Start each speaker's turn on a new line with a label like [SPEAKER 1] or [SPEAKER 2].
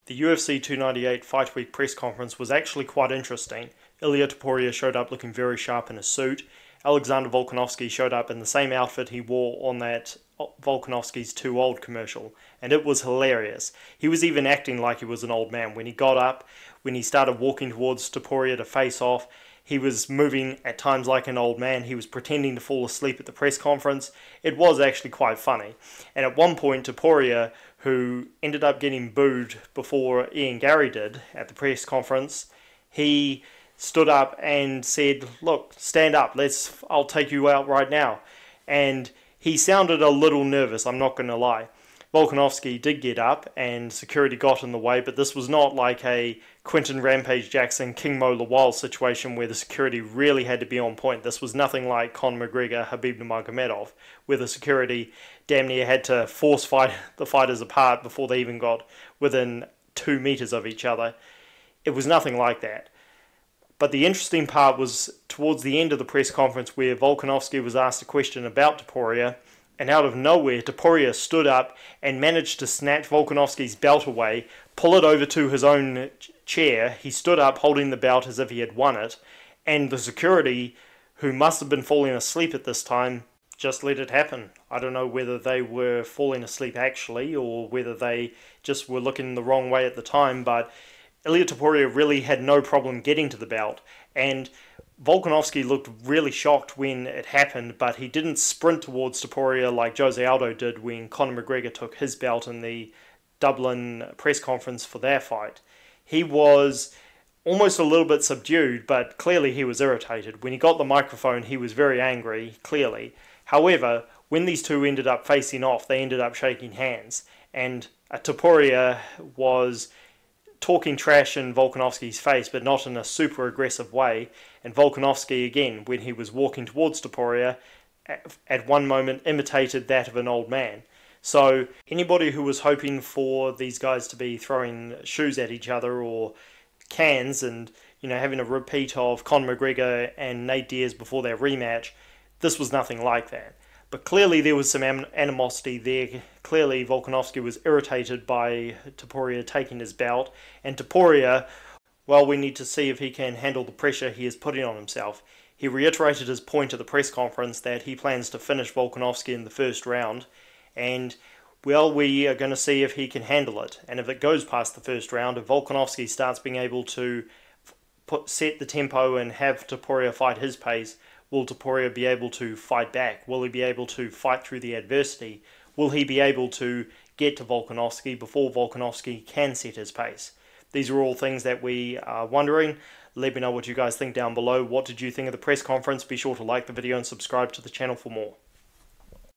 [SPEAKER 1] The UFC 298 Fight Week press conference was actually quite interesting. Ilia Topria showed up looking very sharp in a suit. Alexander Volkanovski showed up in the same outfit he wore on that Volkanovski's Too Old commercial, and it was hilarious. He was even acting like he was an old man. When he got up, when he started walking towards Topria to face off, he was moving at times like an old man. He was pretending to fall asleep at the press conference. It was actually quite funny. And at one point, Topria, who ended up getting booed before Ian Gary did at the press conference, he stood up and said, "Look, stand up. I'll take you out right now." And he sounded a little nervous, I'm not going to lie. Volkanovski did get up and security got in the way, but this was not like a Quentin Rampage Jackson, King Mo Lawal situation where the security really had to be on point. This was nothing like Conor McGregor, Khabib Nurmagomedov, where the security damn near had to force fight the fighters apart before they even got within 2 meters of each other. It was nothing like that. But the interesting part was towards the end of the press conference where Volkanovski was asked a question about Topria, and out of nowhere, Topria stood up and managed to snatch Volkanovski's belt away, pull it over to his own chair. He stood up holding the belt as if he had won it, and the security, who must have been falling asleep at this time, just let it happen. I don't know whether they were falling asleep actually, or whether they just were looking the wrong way at the time, but Ilia Topria really had no problem getting to the belt, and Volkanovski looked really shocked when it happened, but he didn't sprint towards Topria like Jose Aldo did when Conor McGregor took his belt in the Dublin press conference for their fight. He was almost a little bit subdued, but clearly he was irritated. When he got the microphone, he was very angry, clearly. However, when these two ended up facing off, they ended up shaking hands, and Topria was talking trash in Volkanovski's face, but not in a super aggressive way. And Volkanovski, again, when he was walking towards Topria, at one moment imitated that of an old man. So anybody who was hoping for these guys to be throwing shoes at each other or cans and, having a repeat of Conor McGregor and Nate Diaz before their rematch, this was nothing like that. But clearly there was some animosity there. Clearly Volkanovski was irritated by Topria taking his belt. And Topria, well, we need to see if he can handle the pressure he is putting on himself. He reiterated his point at the press conference that he plans to finish Volkanovski in the first round. And, well, we are going to see if he can handle it. And if it goes past the first round, if Volkanovski starts being able to set the tempo and have Topria fight his pace, will Topria be able to fight back? Will he be able to fight through the adversity? Will he be able to get to Volkanovski before Volkanovski can set his pace? These are all things that we are wondering. Let me know what you guys think down below. What did you think of the press conference? Be sure to like the video and subscribe to the channel for more.